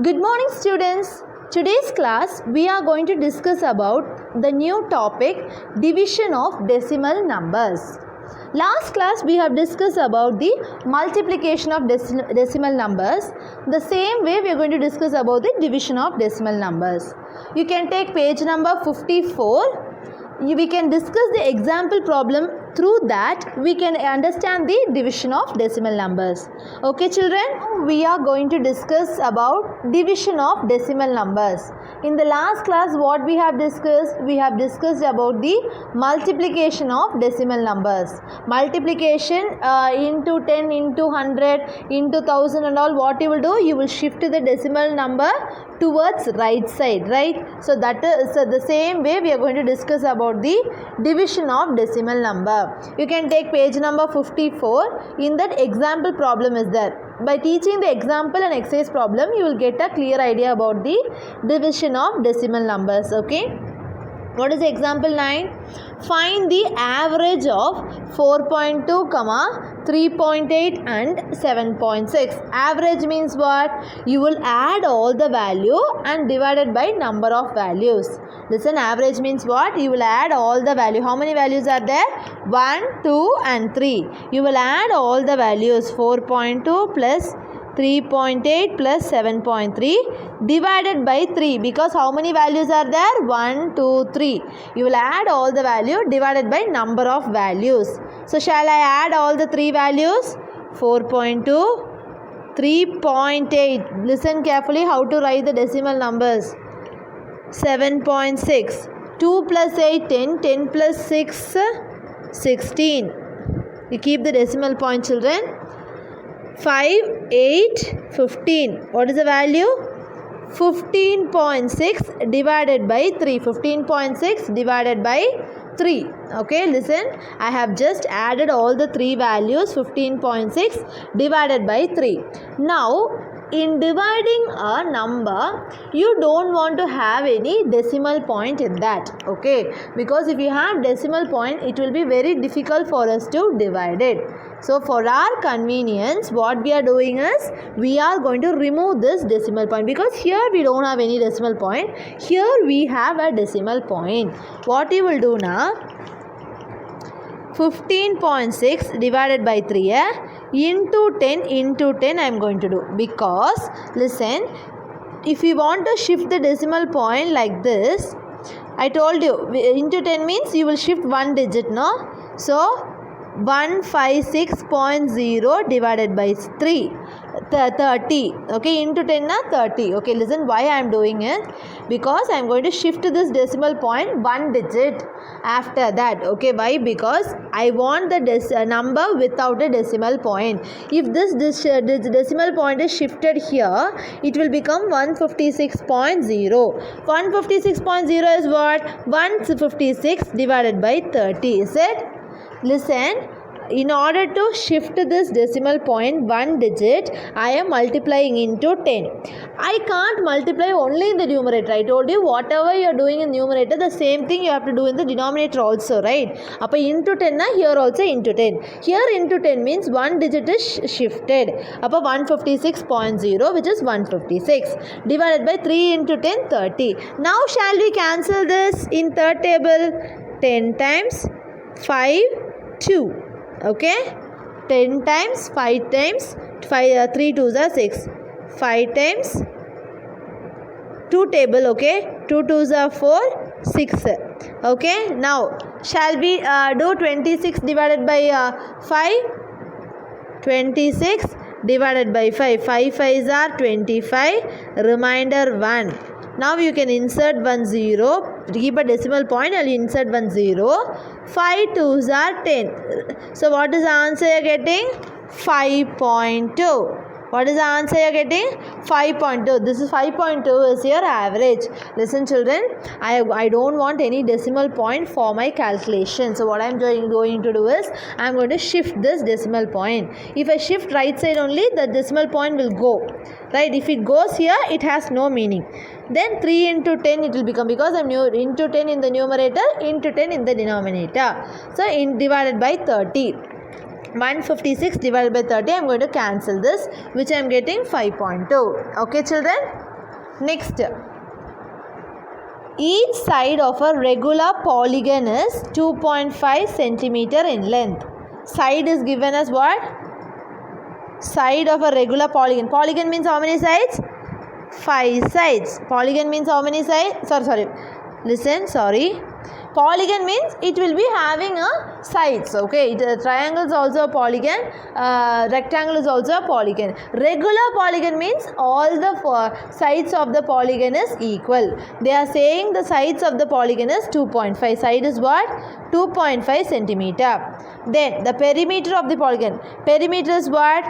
Good morning students. Today's class we are going to discuss about the new topic division of decimal numbers. Last class we have discussed about the multiplication of decimal numbers. The same way we are going to discuss about the division of decimal numbers. You can take page number 54. We can discuss the example problem. Through that we can understand the division of decimal numbers. Okay children, we are going to discuss about division of decimal numbers. In the last class what we have discussed? We have discussed about the multiplication of decimal numbers. Multiplication into 10, into 100, into 1000 and all. What you will do? You will shift the decimal number towards right side, right? So that is the same way we are going to discuss about the division of decimal number. You can take page number 54. In that example problem is there. By teaching the example and exercise problem, you will get a clear idea about the division of decimal numbers. Okay. What is the example 9? Find the average of 4.2, 3.8 and 7.6. Average means what? You will add all the value and divided by number of values. Listen, average means what? You will add all the value. How many values are there? 1, 2 and 3. You will add all the values. 4.2 plus 3.8 plus 7.3 divided by 3, because how many values are there? 1, 2, 3. You will add all the value divided by number of values. So shall I add all the 3 values? 4.2, 3.8. Listen carefully how to write the decimal numbers. 7.6. 2 plus 8, 10. 10 plus 6, 16. You keep the decimal point children. 5, 8, 15. What is the value? 15.6 divided by 3. 15.6 divided by 3. Okay, listen. I have just added all the 3 values. 15.6 divided by 3. Now, in dividing a number, you don't want to have any decimal point in that. Okay, because if you have decimal point, it will be very difficult for us to divide it. So for our convenience, what we are doing is we are going to remove this decimal point, because here we don't have any decimal point. Here we have a decimal point. What you will do now? 15.6 divided by 3 into 10 I am going to do, because listen, if you want to shift the decimal point like this, I told you into 10 means you will shift one digit, no? So 156.0 divided by 3, 30. Okay, into 10 na 30. Okay, listen why I am doing it, because I am going to shift this decimal point one digit after that. Okay, why? Because I want the number without a decimal point. If this decimal point is shifted here, it will become 156.0. 156.0 is what? 156 divided by 30. Is it? Listen, in order to shift this decimal point one digit, I am multiplying into 10. I can't multiply only in the numerator. I told you whatever you are doing in numerator, the same thing you have to do in the denominator also, right? Appa into 10 na, here also into 10. Here into 10 means one digit is shifted. Appa 156.0, which is 156 divided by 3 into 10, 30. Now shall we cancel this in third table? 10 times 5, 2. Okay, 10 times 5 times 5, 3 2s are 6. 5 times 2 table. Okay, 2 2s are 4, 6. Okay, now shall we do 26 divided by 5? 26 divided by 5. 5 5s are 25. Remainder 1. Now you can insert 1 0. Keep a decimal point and insert 1 0. 5 2s are 10. So what is the answer you are getting? 5.2. What is the answer you are getting? 5.2. This is 5.2 is your average. Listen children, I don't want any decimal point for my calculation. So what I am going to do is I am going to shift this decimal point. If I shift right side only, the decimal point will go. Right? If it goes here, it has no meaning. Then 3 into 10 it will become, because I am into 10 in the numerator, into 10 in the denominator. So divided by 30. 156 divided by 30, I am going to cancel this, which I am getting 5.2. Okay children. Next, each side of a regular polygon is 2.5 centimeter in length. Side is given as what? Side of a regular polygon. Polygon means how many sides? 5 sides. Polygon means how many sides? Sorry. Polygon means it will be having a sides. Okay, triangle is also a polygon, rectangle is also a polygon. Regular polygon means all the sides of the polygon is equal. They are saying the sides of the polygon is 2.5. Side is what? 2.5 centimeter. Then the perimeter of the polygon. Perimeter is what?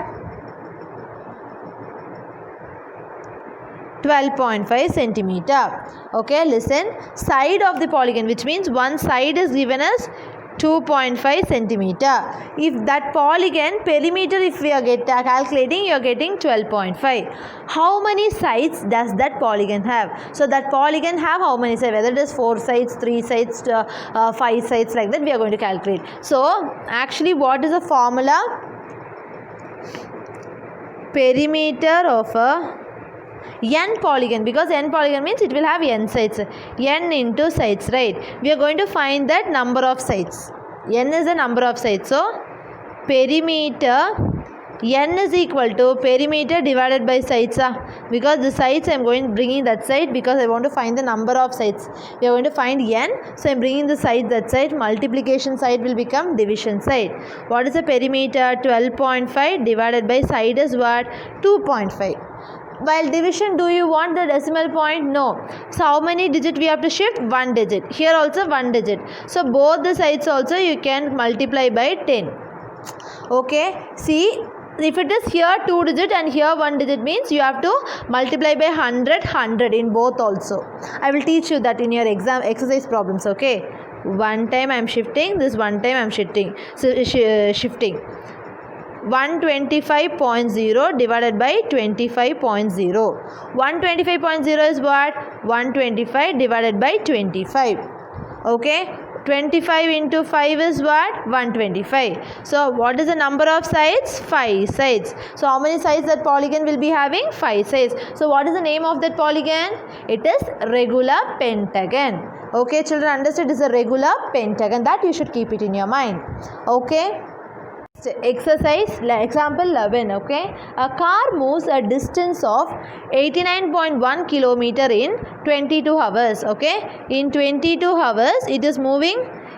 12.5 centimeter. Okay, listen. Side of the polygon, which means one side is given as 2.5 centimeter. If that polygon perimeter, if we are calculating, you are getting 12.5. How many sides does that polygon have? So that polygon have how many sides? Whether it is 4 sides, 3 sides, 5 sides, like that we are going to calculate. So actually, what is the formula? Perimeter of a n polygon, because n polygon means it will have n sides, n into sides, right? We are going to find that number of sides. N is the number of sides. So perimeter, n is equal to perimeter divided by sides, because the sides I am bringing that side, because I want to find the number of sides. We are going to find n, so I am bringing the side that side. Multiplication side will become division side. What is the perimeter? 12.5 divided by side is what? 2.5. While division, do you want the decimal point? No. So how many digit we have to shift? 1 digit. Here also 1 digit. So both the sides also you can multiply by 10. Okay. See, if it is here 2 digit and here 1 digit, means you have to multiply by 100 in both also. I will teach you that in your exam exercise problems. Okay. One time I am shifting, this one time I am shifting. So shifting. 125.0 divided by 25.0. 125.0 is what? 125 divided by 25. Okay. 25 into 5 is what? 125. So what is the number of sides? 5 sides. So how many sides that polygon will be having? 5 sides. So what is the name of that polygon? It is regular pentagon. Okay children, understood? It is a regular pentagon. That you should keep it in your mind. Okay. Exercise example 11. Okay, a car moves a distance of 89.1 kilometer in 22 hours. Okay, in 22 hours it is moving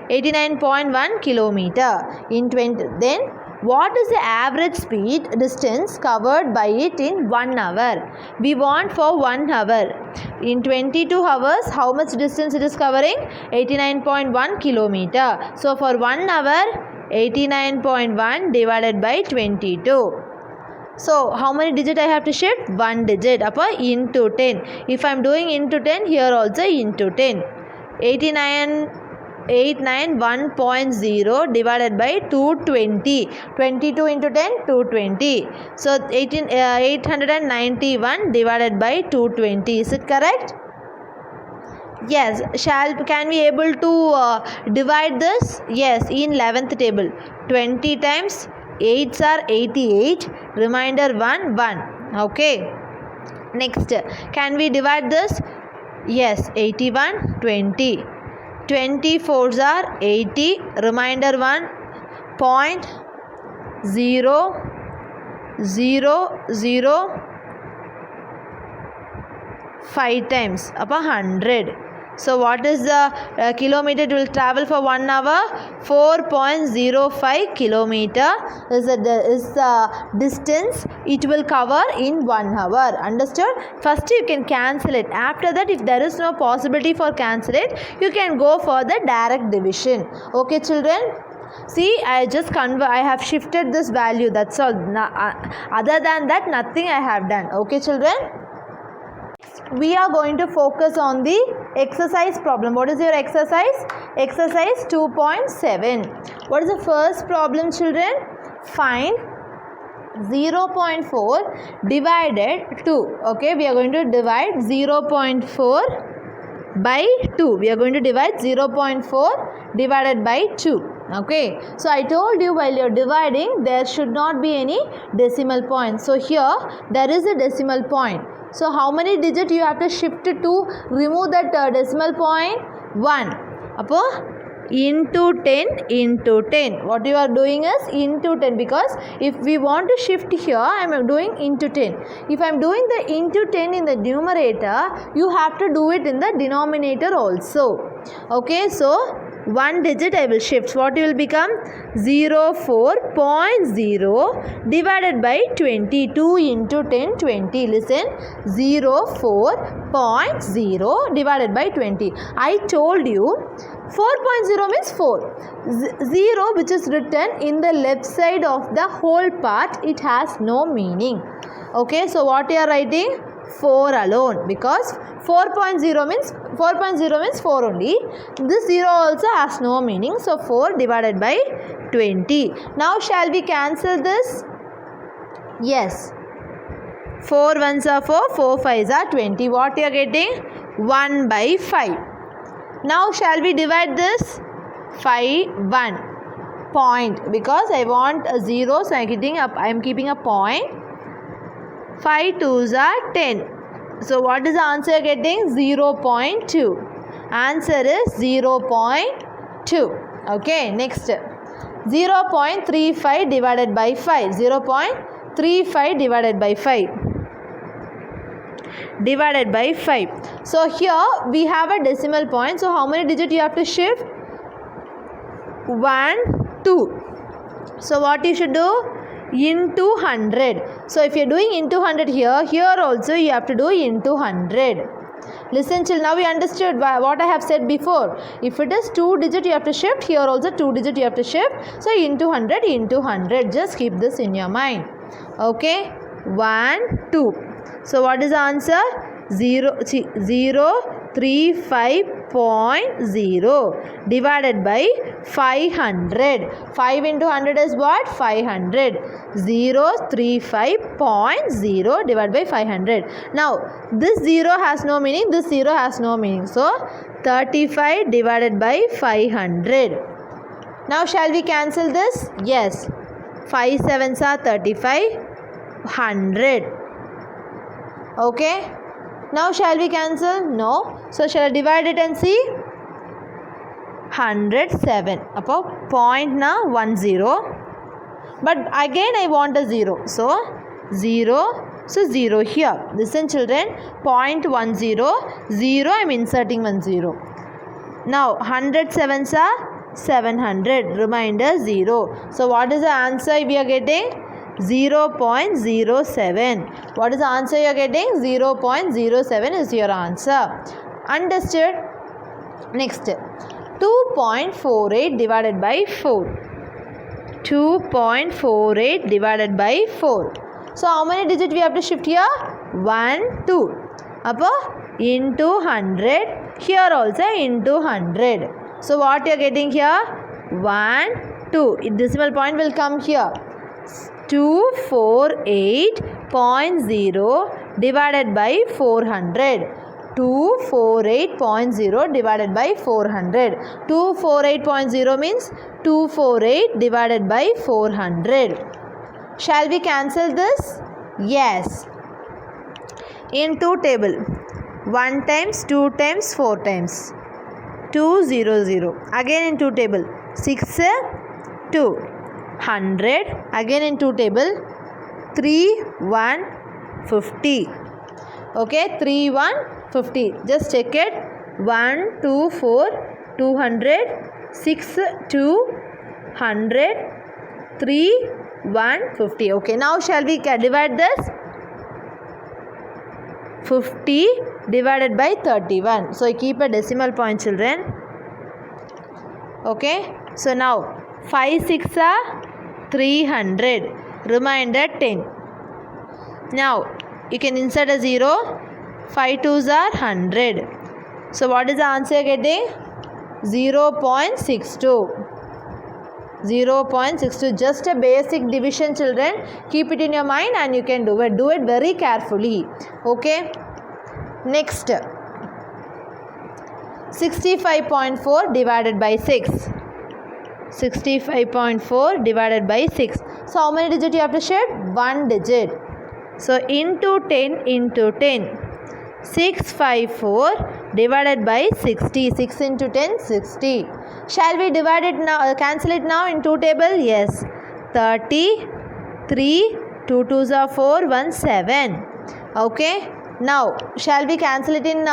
89.1 kilometer in 20. Then what is the average speed distance covered by it in 1 hour? We want for 1 hour. In 22 hours, how much distance it is covering? 89.1 kilometer. So for 1 hour, 89.1 divided by 22. So how many digit I have to shift? 1 digit. Into 10. If I am doing into 10, here also into 10. 891.0 divided by 220. 22 into 10, 220. So 891 divided by 220. Is it correct? Yes. Can we able to divide this? Yes, in 11th table. 20 times 8s are 88. Remainder 1, 1. Okay. Next, can we divide this? Yes, 81, 20. 24s are 80. Remainder 1, 0.0005 times 100. So what is the kilometer it will travel for 1 hour? 4.05 kilometer is the distance it will cover in 1 hour. Understood? First you can cancel it. After that, if there is no possibility for cancel it, you can go for the direct division. Okay children? See, I have shifted this value. That's all. Other than that, nothing I have done. Okay children? We are going to focus on the exercise problem. What is your exercise? Exercise 2.7. What is the first problem children? Find 0.4 divided 2. Okay, we are going to divide 0.4 by 2. We are going to divide 0.4 divided by 2. Okay, so I told you while you're dividing there should not be any decimal point. So here there is a decimal point. So how many digits you have to shift to remove that decimal point? 1. Appo into 10. What you are doing is into 10, because if we want to shift here, I am doing into 10. If I am doing the into 10 in the numerator, you have to do it in the denominator also. Okay, so 1 digit I will shift. What will become? 04.0 divided by 20. 2 into 10, 20. Listen, 04.0 divided by 20. I told you 4.0 means 4. 0 which is written in the left side of the whole part, it has no meaning. Okay, so what you are writing? 4 alone, because 4.0 means 4 only. This 0 also has no meaning. So 4 divided by 20. Now shall we cancel this? Yes. 4 ones are 4, 4 fives are 20. What you are getting? 1 by 5. Now shall we divide this? 5, 1. Point, because I want a 0, so I am keeping a point. 5 2s are 10. So what is the answer you are getting? 0.2. Answer is 0.2. Okay, next. 0.35 divided by 5. 0.35 divided by 5. Divided by 5. So here we have a decimal point. So how many digits you have to shift? 1, 2. So what you should do? Into 100. So if you are doing into 100 here also you have to do into 100. Listen till now, we understood what I have said before. If it is 2 digit you have to shift, here also 2 digit you have to shift. So into 100. Just keep this in your mind. Okay, 1, 2. So what is the answer? 035.0 divided by 500. 5 into 100 is what? 500. 035.0 divided by 500. Now this 0 has no meaning, this 0 has no meaning. So 35 divided by 500. Now shall we cancel this? Yes. 5 sevens are 35. 100. Okay. Now shall we cancel? No. So shall I divide it and see? 107. Appo point na 10. But again I want a 0. So 0. So 0 here. Listen children. 0.10. 0. I am inserting 10. Now 107s are 700. Remainder 0. So what is the answer we are getting? 0.07. What is the answer you are getting? 0.07 is your answer. Understood? Next, 2.48 divided by 4. 2.48 divided by 4. So how many digits we have to shift here? 1, 2. Appo into 100. Here also into 100. So what you are getting here? 1, 2. Decimal point will come here. 248.0 divided by 400. 248.0 divided by 400. 248.0 means 248 divided by 400. Shall we cancel this? Yes. In 2 table, 1 times, 2 times, 4 times. 200. Again in 2 table, 6, 2. 100. Again in 2 table, 3, 1, 50. Okay, 3, 1, 50. Just check it. 1, 2, 4, 200, 6, 2, 100, 3, 1, 50. Okay, now shall we divide this? 50 divided by 31. So keep a decimal point children. Okay, so now 5 6 are 300. Remainder 10. Now you can insert a 0. 5 2s are 100. So what is the answer getting? 0.62. 0.62. Just a basic division children. Keep it in your mind and you can do it. Do it very carefully. Okay. Next. 65.4 divided by 6. 65.4 divided by 6. So how many digits you have to shift? 1 digit. So into 10 into 10. 654 divided by 60. 6 into 10, 60. Shall we divide it now, cancel it now in two table? Yes. 33, 2 2s are 4, 1 7. Okay. Now, shall we cancel it in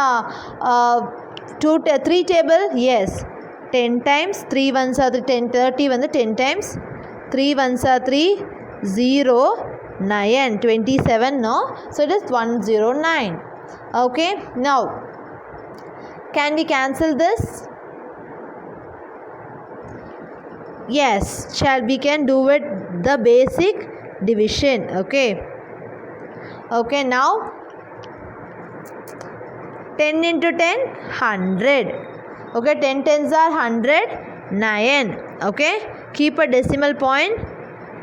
3 table? Yes. 10 times, 3 ones are 10, 30 1 10 times. 3 ones are 3, 0, 9, 27, no? So, it is 109. Okay. Now, can we cancel this? Yes. We can do it the basic division. Okay. Okay. Now, 10 into 10, 100. Okay, 10 tens are 100, 9. Okay, keep a decimal point,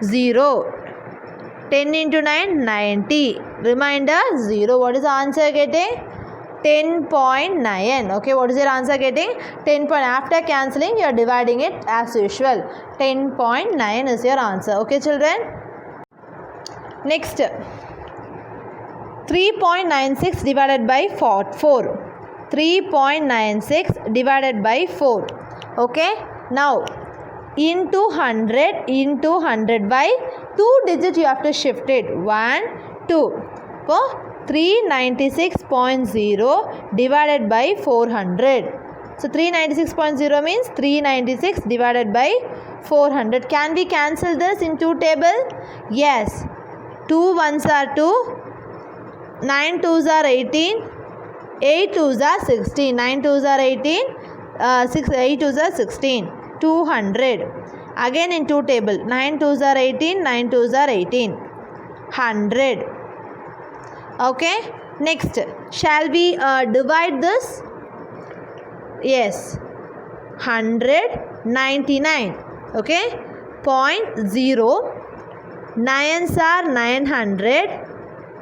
0. 10 into 9, 90. Remainder, 0. What is the answer getting? 10.9. Okay, what is your answer getting? 10. After cancelling, you are dividing it as usual. 10.9 is your answer. Okay, children? Next. 3.96 divided by 4. 3.96 divided by 4. Okay. Now, into 100 by 2 digits you have to shift it. 1, 2. So, 396.0 divided by 400. So, 396.0 means 396 divided by 400. Can we cancel this in two table? Yes. 2 ones are 2. 9 2s are 18, 8 2s are 16, 9 2s are 18, 8 2s are 16, 200. Again in two table, 9 2s are 18, 9 2s are 18, 100. Okay, next, shall we divide this? Yes, 199. Okay, 0.0, 9s are 900.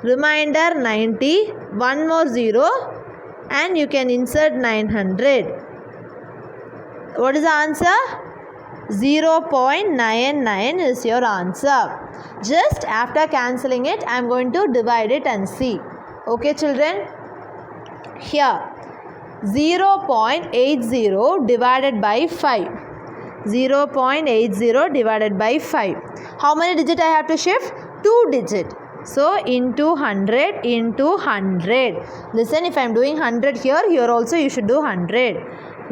Remainder 90, one more 0 and you can insert 900. What is the answer? 0.99 is your answer. Just after cancelling it, I am going to divide it and see. Okay, children? Here, 0.80 divided by 5. 0.80 divided by 5. How many digits I have to shift? 2 digits. So, into 100 into 100. Listen, if I am doing 100 here, here also you should do 100.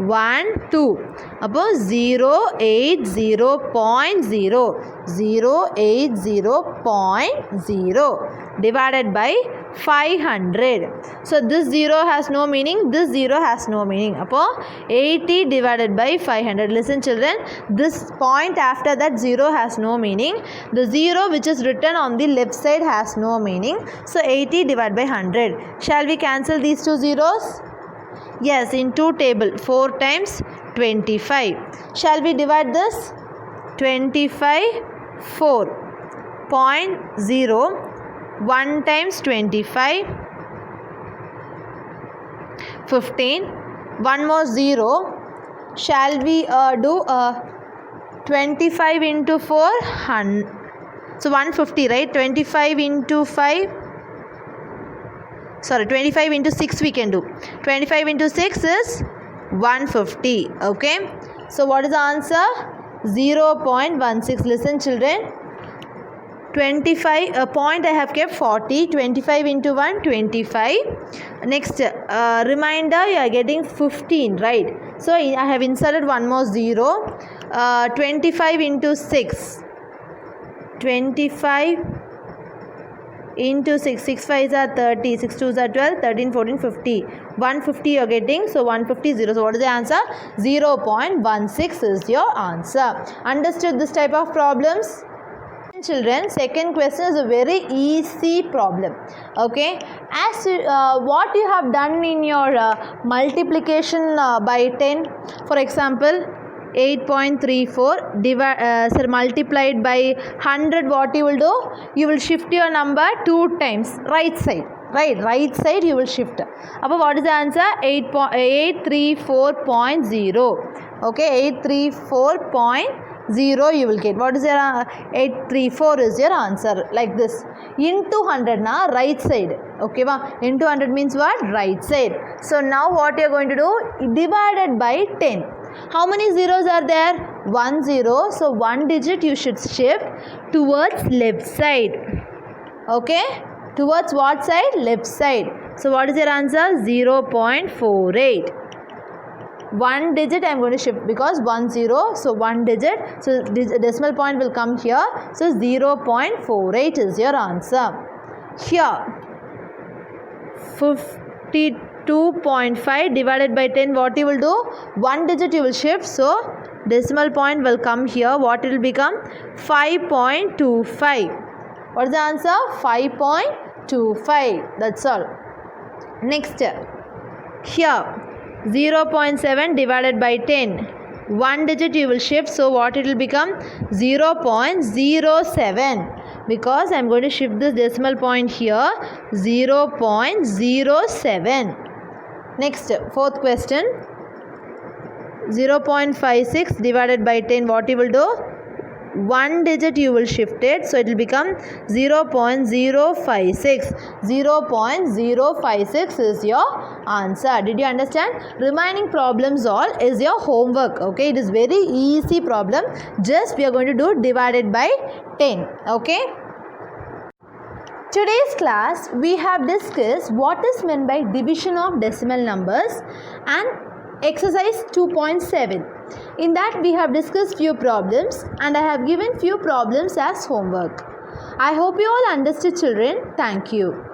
1, 2. Above 080.0. 080.0 divided by 500. So, this 0 has no meaning. This 0 has no meaning. Upon 80 divided by 500. Listen, children. This point after that 0 has no meaning. The 0 which is written on the left side has no meaning. So, 80 divided by 100. Shall we cancel these two zeros? Yes, in two table. 4 times 25. Shall we divide this? 25, 4.0. 1 times 25, 15. One more 0. Shall we do 25 into 4? 100. So 150, right? 25 into 5. Sorry, 25 into 6 we can do. 25 into 6 is 150. Okay. So what is the answer? 0.16. Listen, children. 25 point I have kept 40. 25 into 1, 25. Next, reminder you are getting 15, right? So I have inserted one more 0. 25 into 6. 25 into 6. 6 5s are 30. 6 2s are 12. 13, 14, 50. 150 you are getting. So 150 0. So what is the answer? 0.16 is your answer. Understood this type of problems? Children, second question is a very easy problem. Okay, as what you have done in your multiplication by 10, for example 8.34 multiplied by 100, what you will do? You will shift your number 2 times right side. Right side you will shift. Now what is the answer? 834.0. Okay, 834.0. 0 you will get. What is your 834 is your answer, like this. Into 100 na right side, okay va? Into 100 means what? Right side. So now what you are going to do? Divided by 10. How many zeros are there? 1 0. So 1 digit you should shift towards left side. Okay? Towards what side? Left side. So what is your answer? 0.48. 1 digit I am going to shift because 1 0. So 1 digit. So this decimal point will come here. So 0.48 is your answer. Here 52.5 divided by 10, what you will do? 1 digit you will shift. So decimal point will come here. What will become? 5.25. What is the answer? 5.25. That's all. Next, here 0.7 divided by 10. 1 digit you will shift. So what it will become? 0.07. Because I am going to shift this decimal point here. 0.07. Next, fourth question. 0.56 divided by 10. What you will do? 1 digit you will shift it. So it will become 0.056. 0.056 is your answer. Did you understand? Remaining problems all is your homework. Okay, it is very easy problem. Just we are going to do divided by 10. Okay. Today's class we have discussed what is meant by division of decimal numbers and exercise 2.7. In that we have discussed few problems and I have given few problems as homework. I hope you all understood, children. Thank you.